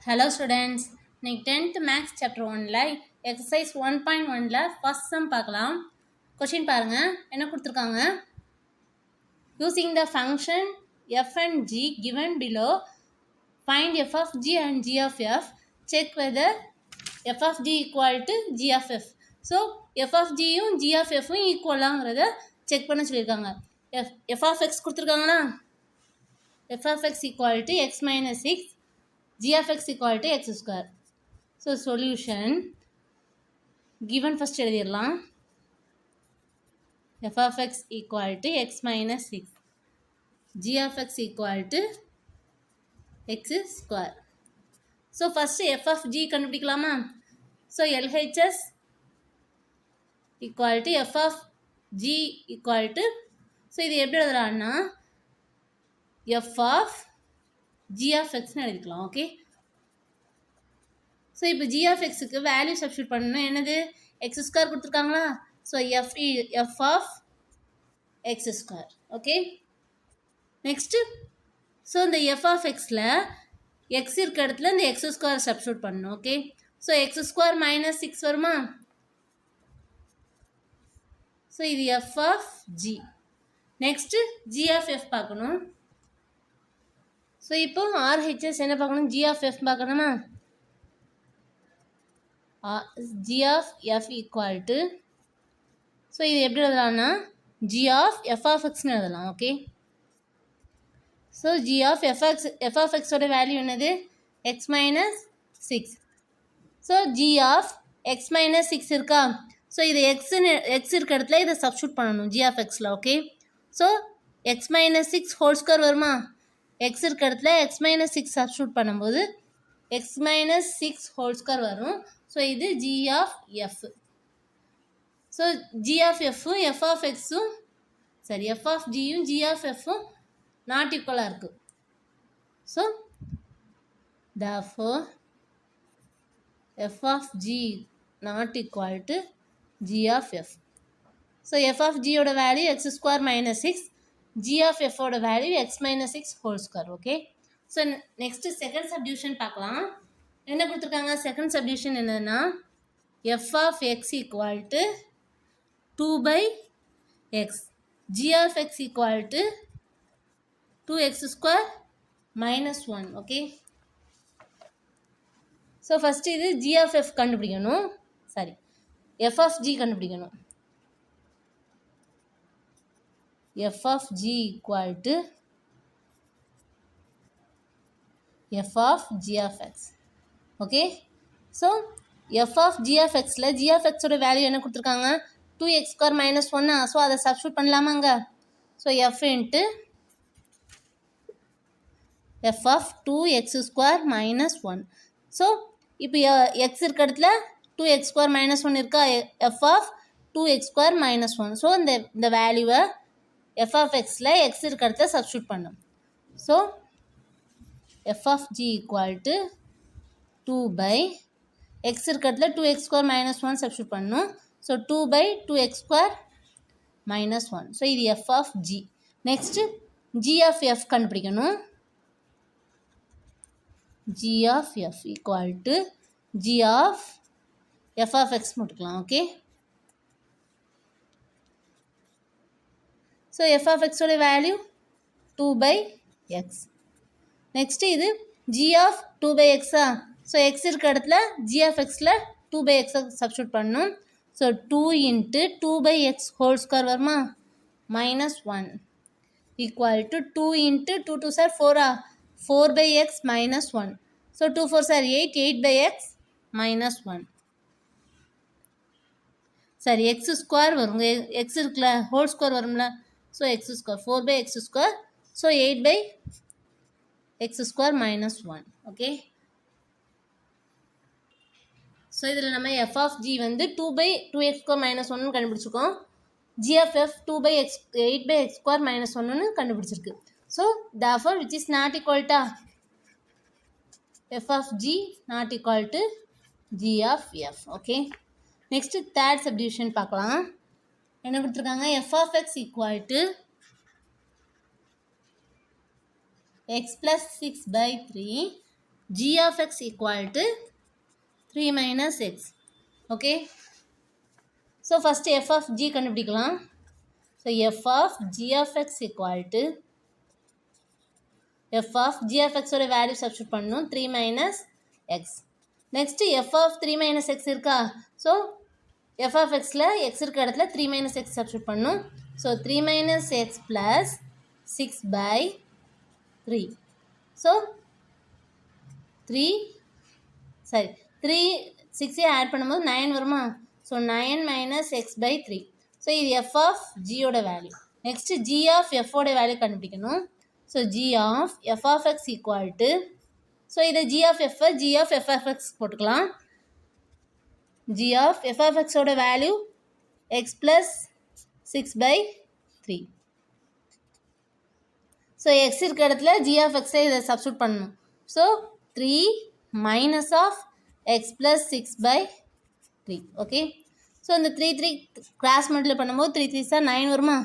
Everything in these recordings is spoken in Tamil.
Hello students, இன்னைக்கு 10th Maths Chapter 1ல Exercise 1.1ல first sum பார்க்கலாம். Question பாருங்க, என்ன கொடுத்திருக்காங்க? Using the function f and g given below, find f of g and g of f. Check whether f of g equal to g of f. So, f of g யும் g of f யும் ஈக்குவலாங்கிறத செக் பண்ண சொல்லியிருக்காங்க. f of x கொடுத்திருக்காங்களா? f of x equal to x minus 6. g of x equal to x square. So, solution given first எழுதிடலாம். f of x equal to x minus 6. g of x equal to x square. So, first f of g கண்டுபிடிக்கலாமா? So, LHS equal to f of g equal to, so இது எப்படி எழுதலாம்னா f of g of x எழுதிக்கலாம். ஓகே, ஸோ இப்போ g of xக்கு வேல்யூ சப்ஸ்டியூட் பண்ணணும். என்னது, எக்ஸ் ஸ்கொயர் கொடுத்துருக்காங்களா? So f of x square. Okay, next so இந்த எஃப் ஆஃப் எக்ஸில் எக்ஸ் இருக்க இடத்துல இந்த எக்ஸ் ஸ்கொயர் சப்ஸ்டியூட் பண்ணணும். Okay, so x square minus 6 வருமா? ஸோ இது f of g. Next g of f பார்க்கணும். ஸோ இப்போ ஆர்ஹெச்எஸ் என்ன பார்க்கணும்? ஜி ஆஃப் எஃப் பார்க்கணுமா? g of f equal to, so இது எப்படி எழுதலாம்னா g of f of x எழுதலாம். Okay, so g of f of x ஓட வேல்யூ என்னது? x minus 6. So g of x minus 6 இருக்கா? ஸோ இது எக்ஸ் இருக்க இடத்துல இதை சப்ஸ்டியூட் பண்ணணும் g of xல. Okay, so x minus 6 whole square வருமா? எக்ஸ் இருக்க இடத்துல x minus 6 சப்ஸ்டியூட் பண்ணும்போது x minus 6 ஹோல் ஸ்கொயர் வரும். ஸோ இது g of f. So g of f-ம் f of x-ம் சரி f of g-யும் g of f-ம் நாட் ஈக்குவலாக இருக்குது. So therefore f of g not equal to g of f. So f of g-யோட value x square minus 6, g of f-ஓட value x minus 6 whole square. Okay, so next second subdivision பார்க்கலாம். என்ன கொடுத்துருக்காங்க? செகண்ட் சப்டிவிஷன் என்னன்னா f of x equal to 2 by x, g of x equal to 2x square minus 1. Okay, so first இது g of f கண்டுபிடிக்கணும். சரி, f of g கண்டுபிடிக்கணும். f of g equal to f of g of x. Okay, so f of g of xல g of xோட வேல்யூ என்ன கொடுத்துருக்காங்க? 2x square minus 1. ஸோ அதை சப்ஸ்டியூட் பண்ணலாமாங்க? So f into f of 2x square minus 1. So இப்போ x இருக்க இடத்துல 2x ஸ்கொயர் மைனஸ் 1 இருக்கா? f of 2x square minus 1. So இந்த வேல்யூவை f of xல x இருக்க இடத்துல சப்ஸ்டியூட் பண்ணும். So f of g equal to 2 by x இருக்க இடத்துல 2x ஸ்கொயர் மைனஸ் 1 சப்ஸ்டியூட் பண்ணணும். So 2 by 2x square minus 1. So இது f of g. Next g of f கண்டுபிடிக்கணும். g of f equal to g of f of x போட்டுக்கலாம். Okay, so f of x ஓட வேல்யூ 2 by x. நெக்ஸ்ட்டு இது g of 2 by x-ஆ? ஸோ x இருக்க இடத்துல g of x-ல 2 by x சப்ஸ்டியூட் பண்ணணும். So 2 into 2 by x whole square வருமா? மைனஸ் 1 ஈக்குவல் டு 2 இன்ட்டு 2 2 சார் 4-ஆ? 4 by x மைனஸ் 1. ஸோ 2 4 சார் 8, 8 by x மைனஸ் 1. சரி, எக்ஸ் ஸ்கொயர் வருங்க, எக்ஸ் இருக்குல்ல ஹோல் ஸ்கொயர் வரும்ல. So x square 4 by x square. So 8 by x square minus 1. Okay, so இதில் நம்ம f of g வந்து 2 by 2x ஸ்கொயர் மைனஸ் 1 கண்டுபிடிச்சிருக்கோம். g of f 2 by x 8 by x square minus 1 கண்டுபிடிச்சிருக்கு. So therefore which is not equal to f of g not equal to g of f. Okay, next third subdivision பார்க்கலாம். என்ன கொடுத்துருக்காங்க? f of x equal to x plus 6 by 3 g of x equal to 3 minus x. Okay. So first f of g கண்டுபிடிக்கலாம். So f of g of x equal to f of g of x ஓட வேல்யூ சப்ஸ்டிட் பண்ணணும் 3 minus x. Next f of 3 minus x இருக்கா. So f of xல x இருக்க இடத்துல 3 minus x சப்ஸ்டிட் பண்ணணும். So 3 minus x plus 6 by 3. So 3 6 add பண்ணும்போது 9 வருமா. So 9 minus x by 3. So இது f of g ஓட value. Next g of f ஓட வேல்யூ கண்டுபிடிக்கணும். So g of f of x equal to, so இதை g of f of x போட்டுக்கலாம். g of f of x ஓட value x plus 6 by 3. So x இருக்க இடத்துல g of x இதை சப்ஸ்டிட் பண்ணணும். So 3 minus of x plus 6 by 3. Okay. So இந்த 3 கிராஸ் மல்டிப்ளை பண்ணும்போது 3 3s 9 வருமா.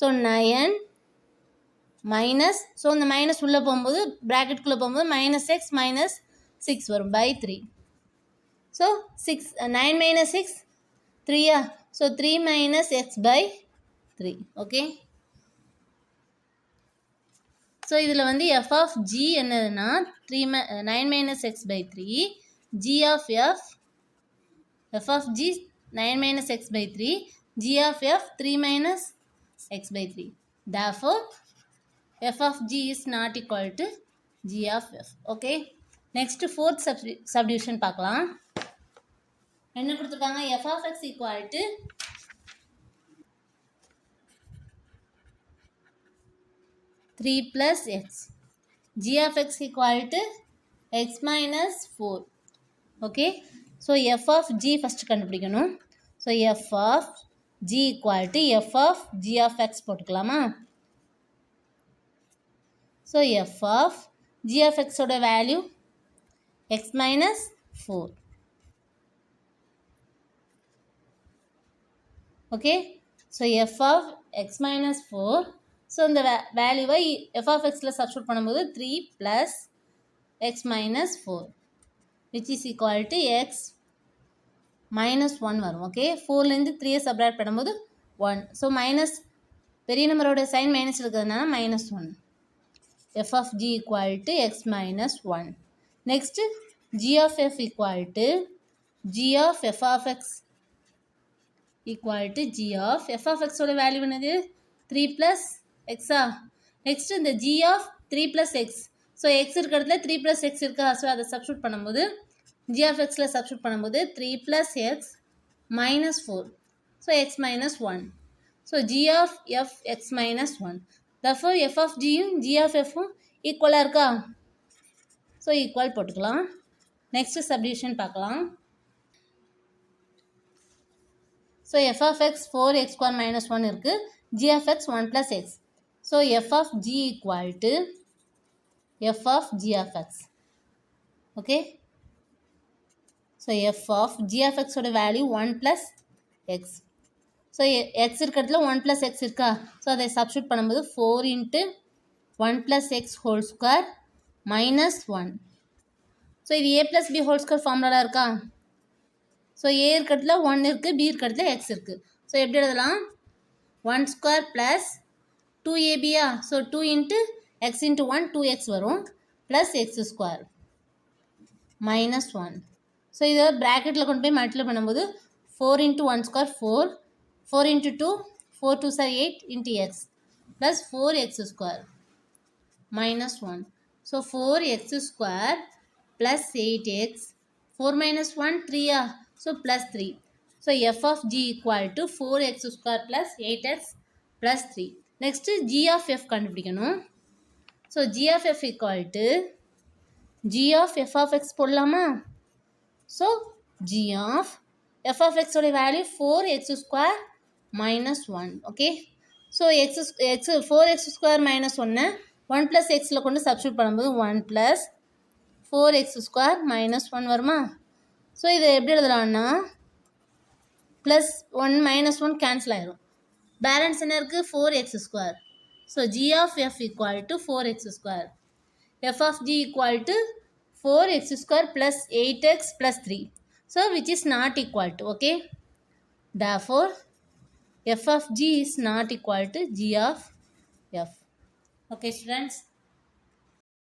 ஸோ 9 மைனஸ், ஸோ இந்த மைனஸ் உள்ளே போகும்போது ப்ராக்கெட்டுக்குள்ளே போகும்போது மைனஸ் எக்ஸ் மைனஸ் 6 வரும் by 3. So 9 minus 6 3 so 3 minus x by 3. Okay. So இதில் வந்து f of g என்னதுன்னா 9 minus x by 3, g of f of g 9 minus x by 3, g of f 3 minus x by 3. Therefore, f of g is not equal to g of f. Okay. Next fourth subdivision பார்க்கலாம். என்ன கொடுத்துருக்காங்க, f of x equal to three plus x, g of x equal to x minus 4. Okay. So f of g first கண்டுபிடிக்கணும். So f of g equal to f of g of x போட்டுக்கலாமா. So f of g of x ஓட value x minus 4. Okay. So f of x minus 4. So இந்த வேல்யூவை f of xல சப்ஸ்டிட் பண்ணும்போது 3 plus x minus 4 which is equal to x minus 1 வரும். ஓகே. 4லேருந்து 3 சப்ராக்ட் பண்ணும்போது 1. ஸோ மைனஸ் பெரிய நம்பரோட சைன் மைனஸ் இருக்கிறதுனால minus 1. f of g equal to x minus 1. Next g of f equal to g of f of x equal to g of f of x ஓட வேல்யூ என்னது 3 plus x. நெக்ஸ்ட் இந்த g of 3 plus x. So x இருக்க இடத்துல 3 plus x இருக்கா. ஸோ அதை சப்ஸ்டிட் பண்ணும்போது g of xல சப்ஸ்டிட் பண்ணும்போது 3 plus x minus 4. So x minus 1. So g of f x minus 1. therefore f of gயும் g of fம் ஈக்குவலாக இருக்கா. ஸோ ஈக்குவல் போட்டுக்கலாம். நெக்ஸ்ட் சப்டிவிஷன் பார்க்கலாம். So f of x 4x square minus 1 இருக்குது. g of x 1 plus x. So f of g equal to f of g of x. Okay. So f of g of x ஓட value 1 plus x. So x இருக்கிறதுல 1 plus x இருக்கா. ஸோ அதை சப்ஸ்டிட் பண்ணும்போது 4 into 1 plus x whole square minus 1. So இது a plus b whole square ஃபார்முலாவில் இருக்கா. ஸோ a இருக்கிறதுல 1 இருக்குது, b இருக்கிறதுல x இருக்குது. ஸோ எப்படி எழுதலாம், 1 square plus 2ab. So 2 into x into 1 2x வரும் plus x square minus 1. So இதை ப்ராக்கெட்டில் கொண்டு போய் மல்டிப்ளை பண்ணும்போது 4 into 1 square 4, 4 into 2 4 2s are 8 into x plus 4x square minus 1. So 4x square plus 8x, 4 minus 1 3. So plus 3. So f of g equal to 4x square plus 8x plus 3. Next g of f கண்டுபிடிக்கணும். So g of f equal to g of f of x போடலாமா. So g of f of x ஓட value 4x square minus 1. Okay. So x 4x square minus 1 1 plus xல கொண்டு சப்ஸ்டியூட் பண்ணும்போது 1 plus 4x square minus 1 வருமா. ஸோ இதை எப்படி எழுதலாம்னா ப்ளஸ் 1 minus 1 கேன்சல் ஆயிரும். பேலன்ஸ் என்ன இருக்குது 4x square. So g of f equal to 4x square. f of g equal to 4x square plus 8x plus 3. So which is not equal to, okay. Therefore, f of g is not equal to g of f. Okay students.